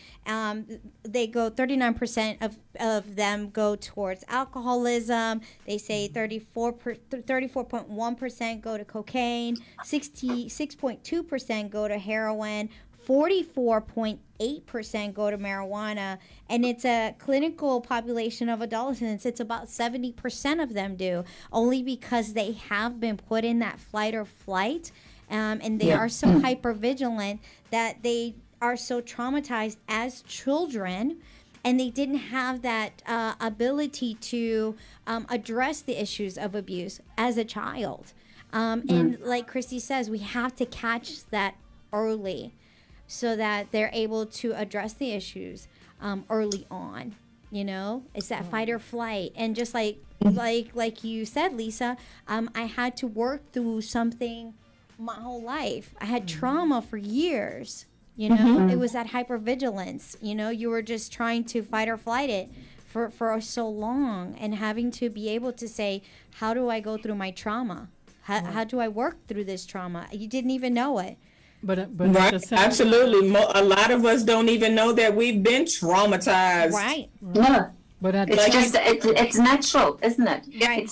They go 39% of them go towards alcoholism. They say 34.1% go to cocaine, 66.2% go to heroin, 44.8% go to marijuana, and it's a clinical population of adolescents. It's about 70% of them do, only because they have been put in that flight or flight, and they are so hypervigilant that they are so traumatized as children, and they didn't have that ability to address the issues of abuse as a child. And like Christy says, we have to catch that early, so that they're able to address the issues early on. You know, it's that fight or flight. And just like you said, Lisa, I had to work through something my whole life. I had trauma for years. You know, it was that hypervigilance. You know, you were just trying to fight or flight it for so long, and having to be able to say, how do I go through my trauma? How do I work through this trauma? You didn't even know it. But Right, at the same absolutely. A lot of us don't even know that we've been traumatized. Right. No, But at the it's same, just it's natural, isn't it? Right.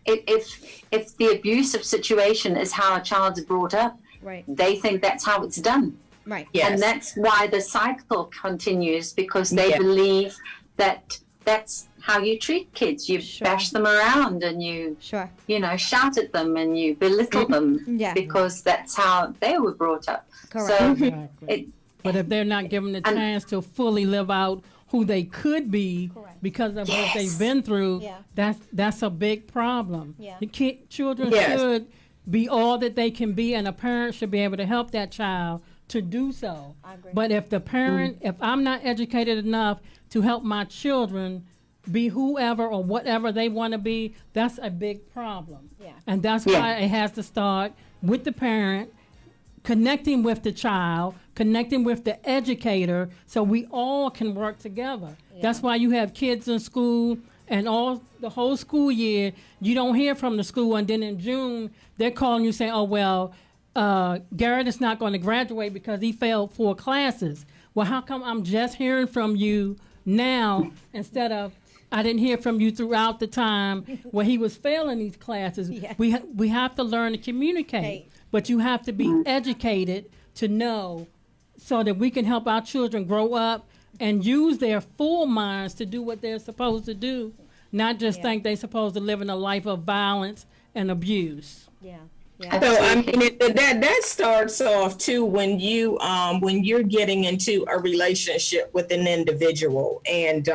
It's if the abusive situation is how a child's brought up, Right. they think that's how it's done. Right. Yes. And that's why the cycle continues, because they Yeah. believe that that's how you treat kids. You Sure. bash them around and you Sure. shout at them and you belittle them Yeah. because that's how they were brought up. Correct. So exactly. it, But if they're not given the And- chance to fully live out who they could be because of what they've been through, Yeah. that's a big problem. Yeah. The children Yes. should be all that they can be, and a parent should be able to help that child to do so. I agree. But if the parent, if I'm not educated enough to help my children, be whoever or whatever they want to be, that's a big problem. Yeah. And that's why it has to start with the parent, connecting with the child, connecting with the educator, so we all can work together. That's why you have kids in school, and the whole school year, you don't hear from the school, and then in June, they're calling you saying, oh, well, Garrett is not going to graduate because he failed 4 classes. Well, how come I'm just hearing from you now instead of I didn't hear from you throughout the time where he was failing these classes? Yeah. We have to learn to communicate, Right. but you have to be educated to know so that we can help our children grow up and use their full minds to do what they're supposed to do, not just think they're supposed to live in a life of violence and abuse. Yeah. So I mean that starts off too when you're getting into a relationship with an individual, and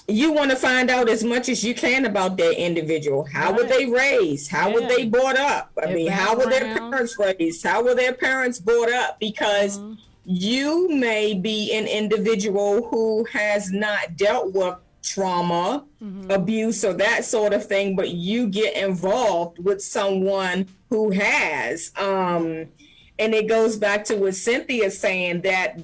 you want to find out as much as you can about that individual. How were they raised? How were they brought up? I mean, how were their parents raised? How were their parents brought up? Because you may be an individual who has not dealt with trauma, abuse, or that sort of thing, but you get involved with someone who has. And it goes back to what Cynthia's saying, that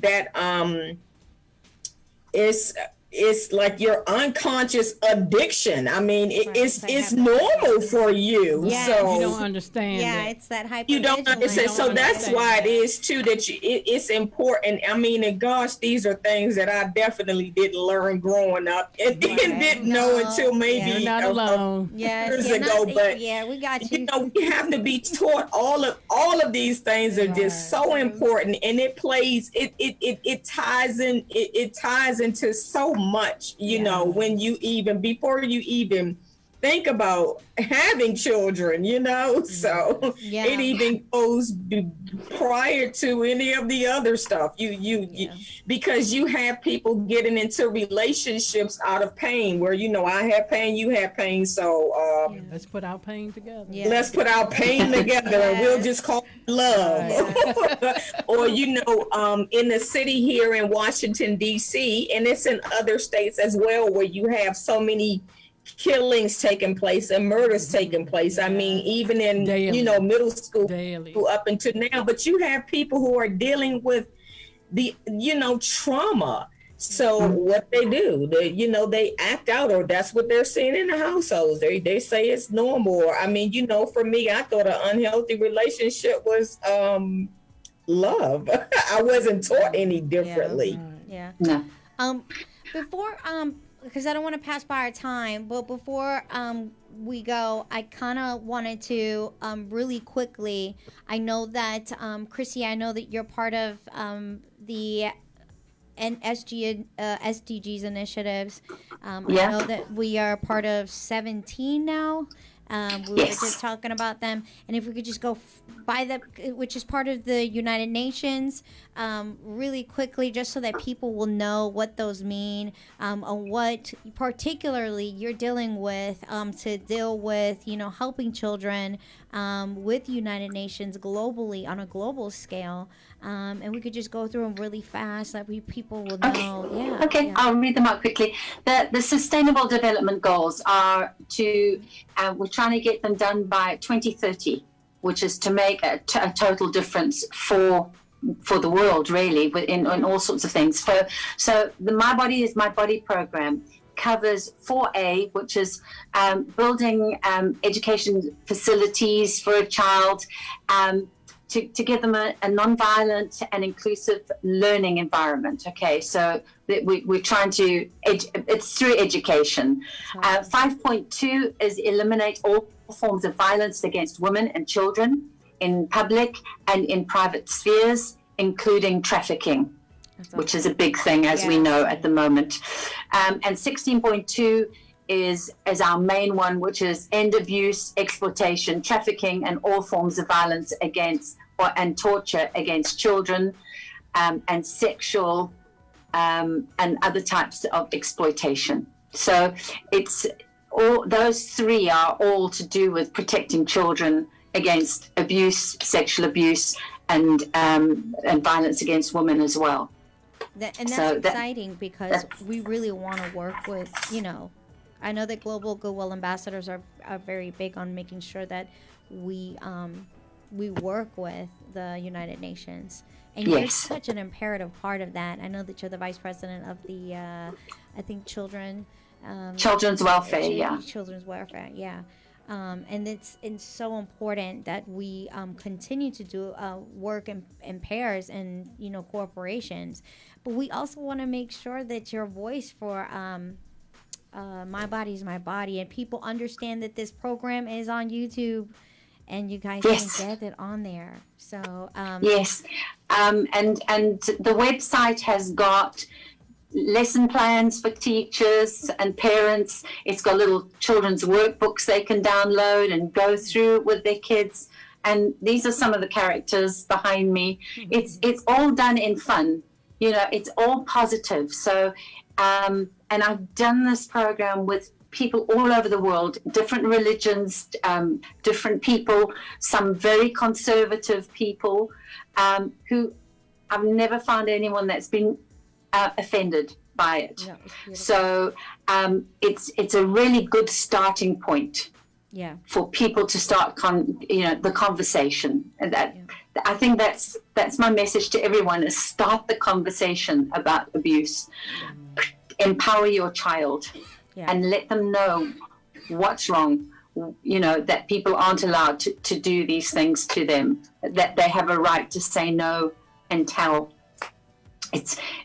it's like your unconscious addiction. I mean, it's normal for you. Yeah. So You don't understand Yeah, it. it's that hyper. you don't understand. So that's understand why it is too that it's important. I mean, and gosh, these are things that I definitely didn't learn growing up and didn't know until maybe You're not alone. years you're ago. not- But yeah, we got you. you know, we have to be taught all of these things are just so important, and it plays it ties into so much, you know, when you even before you even think about having children, you know. So Yeah. it even goes prior to any of the other stuff. You because you have people getting into relationships out of pain, where, you know, I have pain, you have pain, so Let's put our pain together. Yeah. let's put our pain together and we'll just call it love. Or, you know, in the city here in Washington, D.C., and it's in other states as well, where you have so many killings taking place and murders taking place. I mean, even in, Daily. you know, middle school Daily. up until now, but you have people who are dealing with the, you know, trauma. So what they do, they act out, or that's what they're seeing in the households. They say it's normal. Or, I mean, you know, for me, I thought an unhealthy relationship was love. I wasn't taught any differently. Yeah. No. Before because I don't want to pass by our time, but before we go, I kind of wanted to really quickly. I know that Chrissy, I know that you're part of the SDGs initiatives. I know that we are part of 17 now. We were just talking about them, and if we could just go by which is part of the United Nations, really quickly, just so that people will know what those mean, on what particularly you're dealing with, to deal with, you know, helping children with United Nations globally on a global scale, and we could just go through them really fast, that people will know. Yeah. Okay, yeah. I'll read them out quickly. The Sustainable Development Goals are to, we're trying to get them done by 2030, which is to make a total difference for the world, really, in all sorts of things. So the My Body is My Body program covers 4A, which is building education facilities for a child, to give them a non-violent and inclusive learning environment. Okay, so we're trying to, it's through education. 5.2 is eliminate all forms of violence against women and children in public and in private spheres, including trafficking, which is a big thing, as we know at the moment. And 16.2 is our main one, which is end abuse, exploitation, trafficking, and all forms of violence against and torture against children, and sexual and other types of exploitation. So it's all those three are all to do with protecting children against abuse, sexual abuse, and violence against women as well. And that's So exciting because we really want to work with, I know that Global Goodwill Ambassadors are very big on making sure that we work with the United Nations. And you're Yes. such an imperative part of that. I know that you're the vice president of the, I think, children's welfare, children's welfare, yeah. And it's so important that we continue to do work in pairs and corporations, but we also want to make sure that your voice for My Body's My Body, and people understand that this program is on YouTube, and you guys Yes. can get it on there. So yes, and the website has got lesson plans for teachers and parents. It's got little children's workbooks they can download and go through with their kids. And these are some of the characters behind me. It's all done in fun. It's all positive. So, and I've done this program with people all over the world, different religions, different people, some very conservative people, who I've never found anyone that's been offended by it. no, it's beautiful. So it's a really good starting point Yeah, for people to start the conversation. And I think that's my message to everyone: is start the conversation about abuse. Empower your child, yeah, and let them know what's wrong. That people aren't allowed to do these things to them. That they have a right to say no and tell.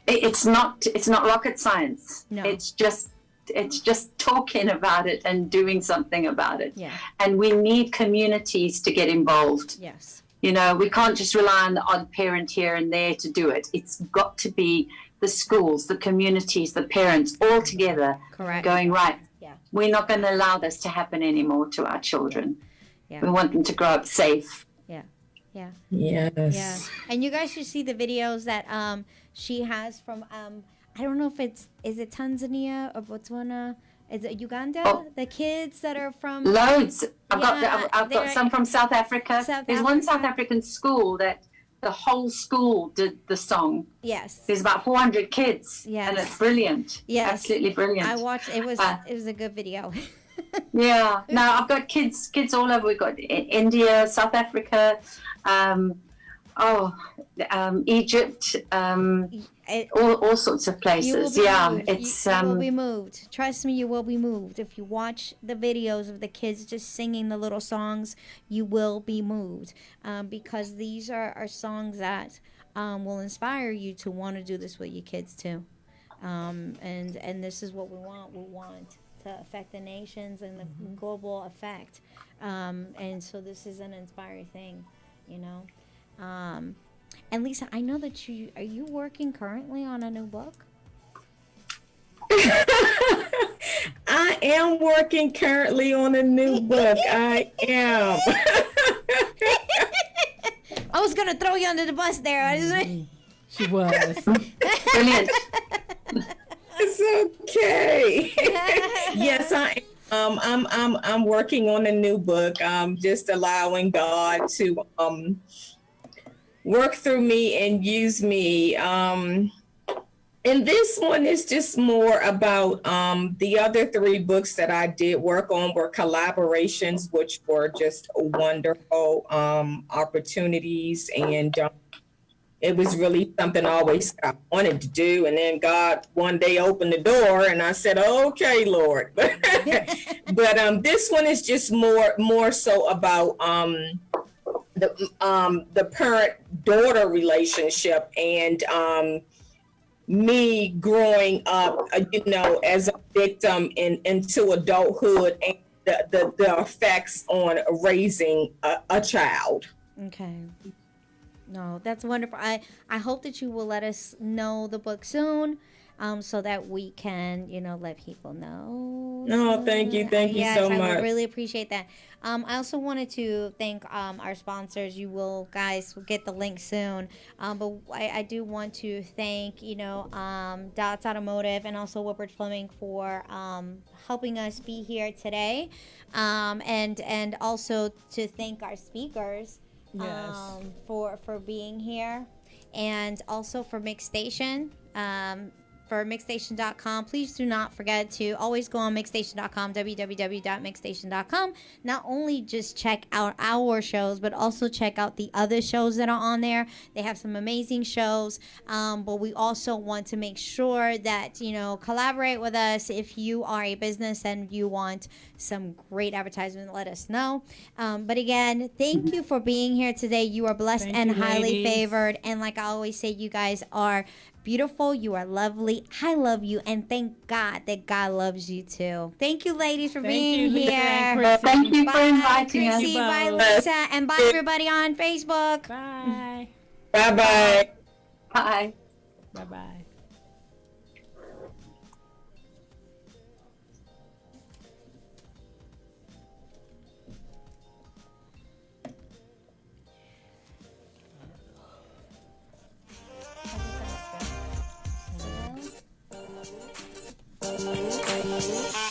It's not rocket science. No. It's just talking about it and doing something about it. yeah, And we need communities to get involved. yes, We can't just rely on the odd parent here and there to do it. It's got to be the schools, the communities, the parents all together correct. going, right, Yeah. we're not going to allow this to happen anymore to our children. Yeah. We want them to grow up safe. Yeah, yeah. Yes. Yeah, and you guys should see the videos that she has from I don't know if is it Tanzania or Botswana? Is it Uganda? Oh. The kids that are from Loads. I've Yeah, got they're- some from South Africa. South There's one Africa. South African school that the whole school did the song. yes, There's about 400 kids. Yes. And it's brilliant. Yes. Absolutely brilliant. I watched. It was Uh, a good video. Yeah. No, I've got kids all over. We've got India, South Africa, Egypt, It- all sorts of you will places. be Yeah. moved. It's you will be moved. Trust me, you will be moved. If you watch the videos of the kids just singing the little songs, you will be moved, because these are songs that will inspire you to want to do this with your kids too. And this is what we want. We want to affect the nations and the global effect. And so this is an inspiring thing, And Lisa, I know that are you working currently on a new book? I am working currently on a new book. I am. I was gonna throw you under the bus there. She was. brilliant. It's okay. Yes, I am. I'm working on a new book. Just allowing God to work through me and use me. And this one is just more about the other three books that I did work on were collaborations, which were just wonderful opportunities. And it was really something I wanted to do. And then God one day opened the door and I said, okay, Lord. But this one is just more so about the parent-daughter relationship and me growing up, as a victim into adulthood and the effects on raising a child. Okay. No, that's wonderful. I hope that you will let us know the book soon, so that we can, let people know. No, thank you Yes, so I much. would really appreciate that. I also wanted to thank our sponsors. You guys will get the link soon. But I do want to thank, Dots Automotive and also Woodbridge Plumbing for helping us be here today, and also to thank our speakers Yes. for being here. and also for MixStation. For mixstation.com, please do not forget to always go on mixstation.com, www.mixstation.com. Not only just check out our shows, but also check out the other shows that are on there. They have some amazing shows, but we also want to make sure that, collaborate with us. If you are a business and you want some great advertisement, let us know. But again, thank you for being here today. You are blessed Thank and you, highly ladies. favored. And like I always say, you guys are beautiful. You are lovely. I love you. And thank God that God loves you too. Thank you, ladies, for Thank being you, Lisa and here. Chrissy. Thank you for Bye, inviting us. Chrissy. Bye, both. Lisa. And bye, everybody on Facebook. Bye. Bye-bye. Bye. Bye-bye. Hello?